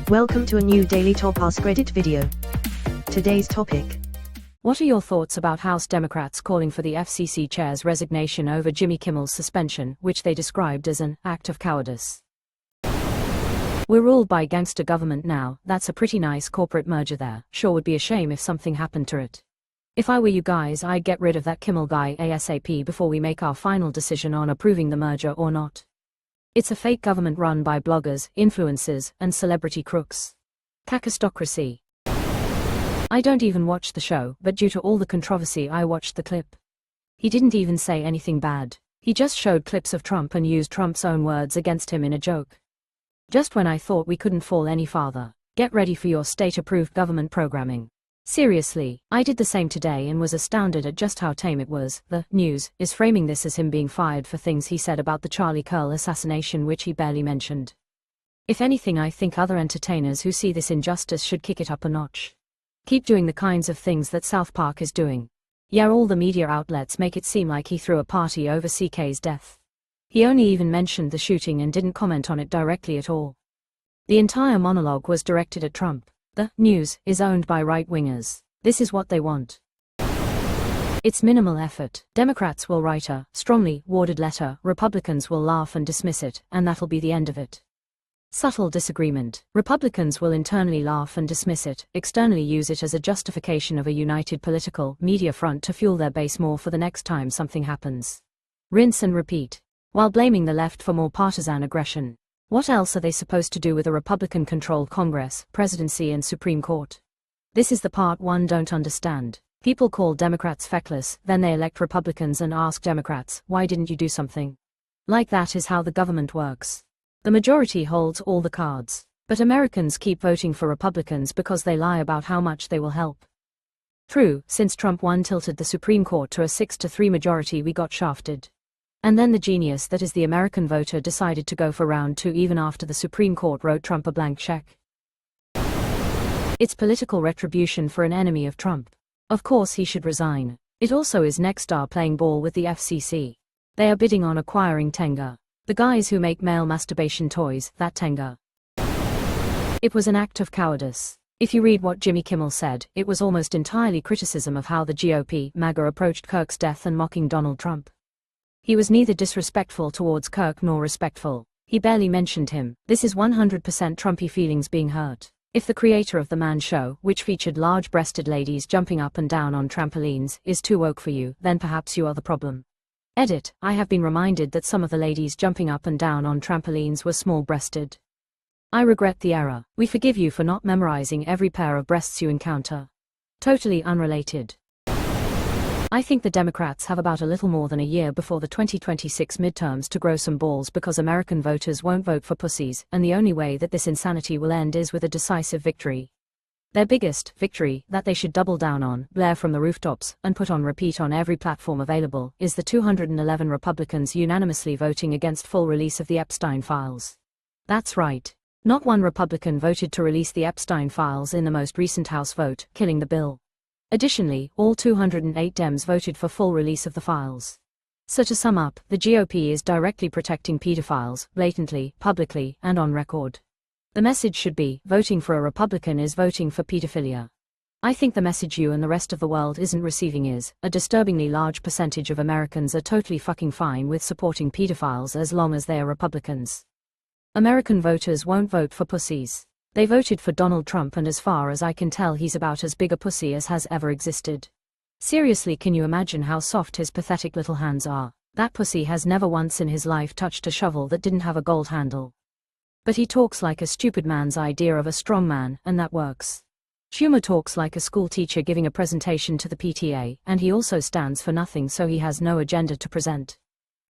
Welcome to a new Daily Top Askreddit video. Today's topic. What are your thoughts about House Democrats calling for the FCC chair's resignation over Jimmy Kimmel's suspension, which they described as an act of cowardice? We're ruled by gangster government now. That's a pretty nice corporate merger there. Sure would be a shame if something happened to it. If I were you guys, I'd get rid of that Kimmel guy ASAP before we make our final decision on approving the merger or not. It's a fake government run by bloggers, influencers, and celebrity crooks. Cacostocracy. I don't even watch the show, but due to all the controversy I watched the clip. He didn't even say anything bad. He just showed clips of Trump and used Trump's own words against him in a joke. Just when I thought we couldn't fall any farther. Get ready for your state-approved government programming. Seriously, I did the same today and was astounded at just how tame it was. The news is framing this as him being fired for things he said about the Charlie Kirk assassination, which he barely mentioned. If anything, I think other entertainers who see this injustice should kick it up a notch. Keep doing the kinds of things that South Park is doing. Yeah, all the media outlets make it seem like he threw a party over CK's death. He only even mentioned the shooting and didn't comment on it directly at all. The entire monologue was directed at Trump. The news is owned by right-wingers. This is what they want. It's minimal effort. Democrats will write a strongly worded letter, Republicans will laugh and dismiss it, and that'll be the end of it. Subtle disagreement. Republicans will internally laugh and dismiss it, externally use it as a justification of a united political media front to fuel their base more for the next time something happens. Rinse and repeat. While blaming the left for more partisan aggression. What else are they supposed to do with a Republican-controlled Congress, presidency and Supreme Court? This is the part one don't understand. People call Democrats feckless, then they elect Republicans and ask Democrats, why didn't you do something? Like that is how the government works. The majority holds all the cards. But Americans keep voting for Republicans because they lie about how much they will help. True, since Trump won tilted the Supreme Court to a 6-3 majority, we got shafted. And then the genius that is the American voter decided to go for round two even after the Supreme Court wrote Trump a blank check. It's political retribution for an enemy of Trump. Of course he should resign. It also is Nexstar playing ball with the FCC. They are bidding on acquiring Tenga. The guys who make male masturbation toys, that Tenga. It was an act of cowardice. If you read what Jimmy Kimmel said, it was almost entirely criticism of how the GOP, MAGA approached Kirk's death and mocking Donald Trump. He was neither disrespectful towards Kirk nor respectful. He barely mentioned him. This is 100% Trumpy feelings being hurt. If the creator of The Man Show, which featured large-breasted ladies jumping up and down on trampolines, is too woke for you, then perhaps you are the problem. Edit, I have been reminded that some of the ladies jumping up and down on trampolines were small-breasted. I regret the error. We forgive you for not memorizing every pair of breasts you encounter. Totally unrelated. I think the Democrats have about a little more than a year before the 2026 midterms to grow some balls because American voters won't vote for pussies, and the only way that this insanity will end is with a decisive victory. Their biggest victory, that they should double down on, blare from the rooftops, and put on repeat on every platform available, is the 211 Republicans unanimously voting against full release of the Epstein files. That's right. Not one Republican voted to release the Epstein files in the most recent House vote, killing the bill. Additionally, all 208 Dems voted for full release of the files. So to sum up, the GOP is directly protecting pedophiles, blatantly, publicly, and on record. The message should be, voting for a Republican is voting for pedophilia. I think the message you and the rest of the world isn't receiving is, a disturbingly large percentage of Americans are totally fucking fine with supporting pedophiles as long as they are Republicans. American voters won't vote for pussies. They voted for Donald Trump, and as far as I can tell he's about as big a pussy as has ever existed. Seriously, can you imagine how soft his pathetic little hands are? That pussy has never once in his life touched a shovel that didn't have a gold handle. But he talks like a stupid man's idea of a strong man, and that works. Schumer talks like a school teacher giving a presentation to the PTA, and he also stands for nothing, so he has no agenda to present.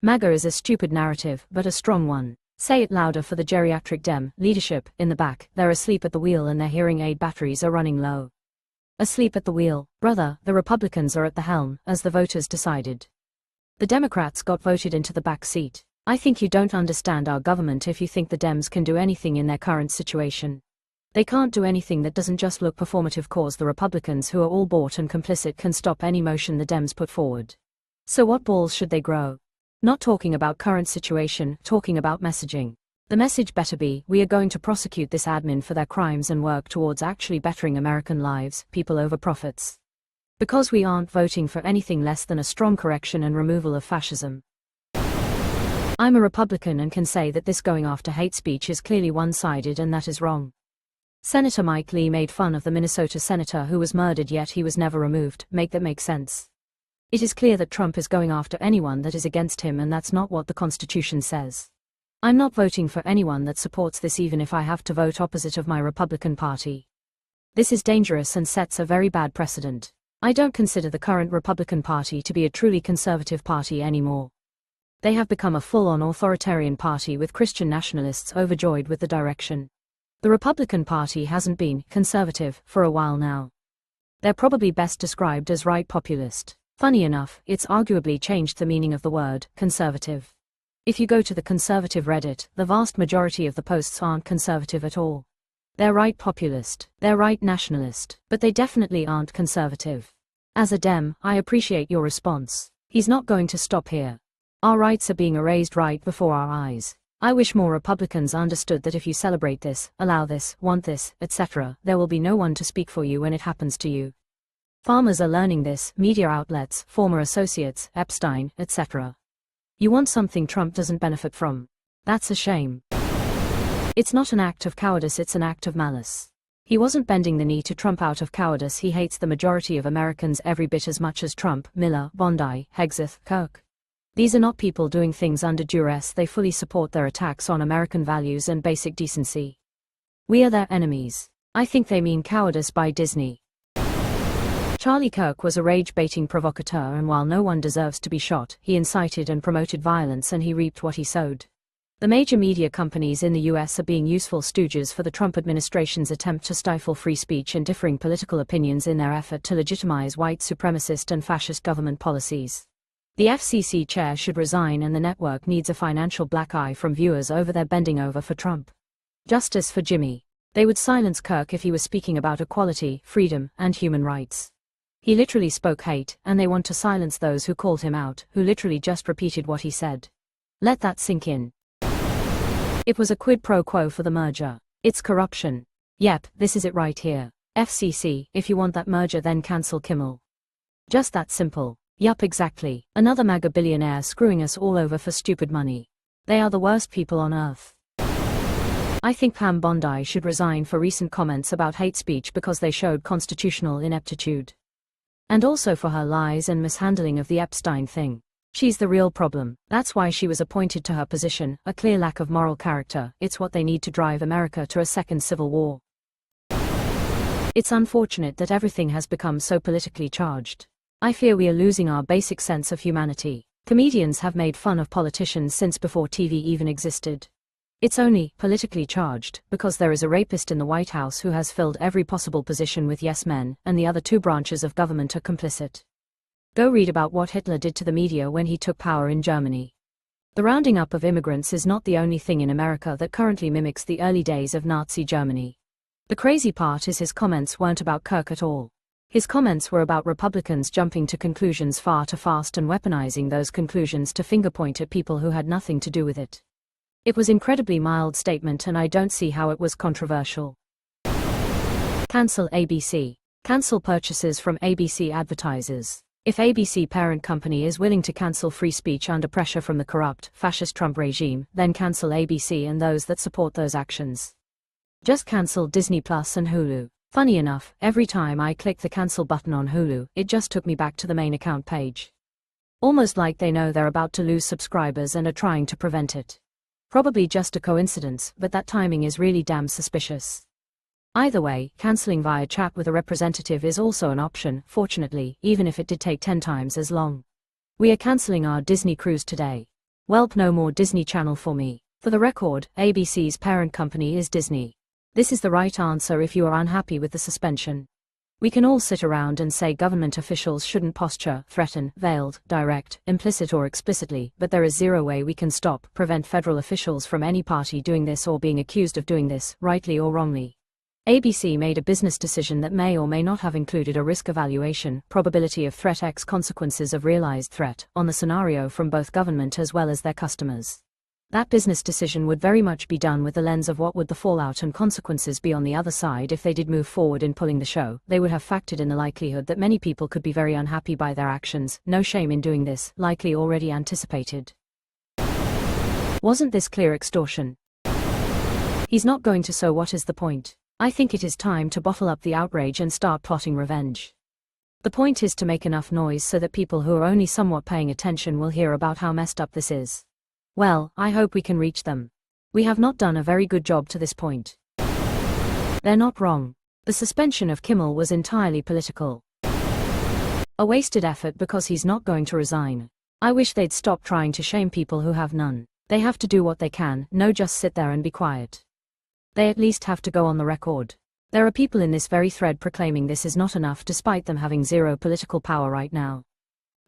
MAGA is a stupid narrative, but a strong one. Say it louder for the geriatric Dem leadership in the back. They're asleep at the wheel and their hearing aid batteries are running low. Asleep at the wheel, brother, the Republicans are at the helm, as the voters decided. The Democrats got voted into the back seat. I think you don't understand our government if you think the Dems can do anything in their current situation. They can't do anything that doesn't just look performative, cause the Republicans, who are all bought and complicit, can stop any motion the Dems put forward. So what balls should they grow? Not talking about current situation, talking about messaging. The message better be, we are going to prosecute this admin for their crimes and work towards actually bettering American lives, people over profits. Because we aren't voting for anything less than a strong correction and removal of fascism. I'm a Republican and can say that this going after hate speech is clearly one-sided, and that is wrong. Senator Mike Lee made fun of the Minnesota senator who was murdered, yet he was never removed. Make that make sense? It is clear that Trump is going after anyone that is against him, and that's not what the Constitution says. I'm not voting for anyone that supports this, even if I have to vote opposite of my Republican Party. This is dangerous and sets a very bad precedent. I don't consider the current Republican Party to be a truly conservative party anymore. They have become a full-on authoritarian party with Christian nationalists overjoyed with the direction. The Republican Party hasn't been conservative for a while now. They're probably best described as right populist. Funny enough, it's arguably changed the meaning of the word conservative. If you go to the conservative Reddit, the vast majority of the posts aren't conservative at all. They're right populist, they're right nationalist, but they definitely aren't conservative. As a Dem, I appreciate your response. He's not going to stop here. Our rights are being erased right before our eyes. I wish more Republicans understood that if you celebrate this, allow this, want this, etc., there will be no one to speak for you when it happens to you. Farmers are learning this, media outlets, former associates, Epstein, etc. You want something Trump doesn't benefit from. That's a shame. It's not an act of cowardice, it's an act of malice. He wasn't bending the knee to Trump out of cowardice. He hates the majority of Americans every bit as much as Trump, Miller, Bondi, Hegseth, Kirk. These are not people doing things under duress. They fully support their attacks on American values and basic decency. We are their enemies. I think they mean cowardice by Disney. Charlie Kirk was a rage-baiting provocateur, and while no one deserves to be shot, he incited and promoted violence, and he reaped what he sowed. The major media companies in the US are being useful stooges for the Trump administration's attempt to stifle free speech and differing political opinions in their effort to legitimize white supremacist and fascist government policies. The FCC chair should resign, and the network needs a financial black eye from viewers over their bending over for Trump. Justice for Jimmy. They would silence Kirk if he was speaking about equality, freedom, and human rights. He literally spoke hate, and they want to silence those who called him out, who literally just repeated what he said. Let that sink in. It was a quid pro quo for the merger. It's corruption. Yep, this is it right here. FCC, if you want that merger, then cancel Kimmel. Just that simple. Yup, exactly. Another MAGA billionaire screwing us all over for stupid money. They are the worst people on earth. I think Pam Bondi should resign for recent comments about hate speech because they showed constitutional ineptitude. And also for her lies and mishandling of the Epstein thing. She's the real problem. That's why she was appointed to her position, a clear lack of moral character. It's what they need to drive America to a second civil war. It's unfortunate that everything has become so politically charged. I fear we are losing our basic sense of humanity. Comedians have made fun of politicians since before TV even existed. It's only politically charged because there is a rapist in the White House who has filled every possible position with yes men, and the other two branches of government are complicit. Go read about what Hitler did to the media when he took power in Germany. The rounding up of immigrants is not the only thing in America that currently mimics the early days of Nazi Germany. The crazy part is his comments weren't about Kirk at all. His comments were about Republicans jumping to conclusions far too fast and weaponizing those conclusions to finger-point at people who had nothing to do with it. It was incredibly mild statement, and I don't see how it was controversial. Cancel ABC. Cancel purchases from ABC advertisers. If ABC parent company is willing to cancel free speech under pressure from the corrupt, fascist Trump regime, then cancel ABC and those that support those actions. Just cancel Disney Plus and Hulu. Funny enough, every time I click the cancel button on Hulu, it just took me back to the main account page. Almost like they know they're about to lose subscribers and are trying to prevent it. Probably just a coincidence, but that timing is really damn suspicious. Either way, canceling via chat with a representative is also an option, fortunately, even if it did take 10 times as long. We are canceling our Disney cruise today. Welp, no more Disney Channel for me. For the record, ABC's parent company is Disney. This is the right answer if you are unhappy with the suspension. We can all sit around and say government officials shouldn't posture, threaten, veiled, direct, implicit or explicitly, but there is zero way we can prevent federal officials from any party doing this or being accused of doing this, rightly or wrongly. ABC made a business decision that may or may not have included a risk evaluation, probability of threat x consequences of realized threat, on the scenario from both government as well as their customers. That business decision would very much be done with the lens of what would the fallout and consequences be on the other side if they did move forward in pulling the show. They would have factored in the likelihood that many people could be very unhappy by their actions. No shame in doing this, likely already anticipated. Wasn't this clear extortion? He's not going to, so what is the point? I think it is time to bottle up the outrage and start plotting revenge. The point is to make enough noise so that people who are only somewhat paying attention will hear about how messed up this is. Well, I hope we can reach them. We have not done a very good job to this point. They're not wrong. The suspension of Kimmel was entirely political. A wasted effort because he's not going to resign. I wish they'd stop trying to shame people who have none. They have to do what they can, no just sit there and be quiet. They at least have to go on the record. There are people in this very thread proclaiming this is not enough despite them having zero political power right now.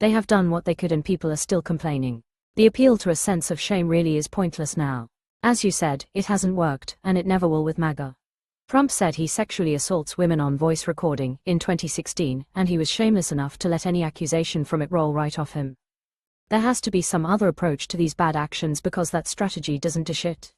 They have done what they could and people are still complaining. The appeal to a sense of shame really is pointless now. As you said, it hasn't worked, and it never will with MAGA. Trump said he sexually assaults women on voice recording in 2016, and he was shameless enough to let any accusation from it roll right off him. There has to be some other approach to these bad actions because that strategy doesn't dish it.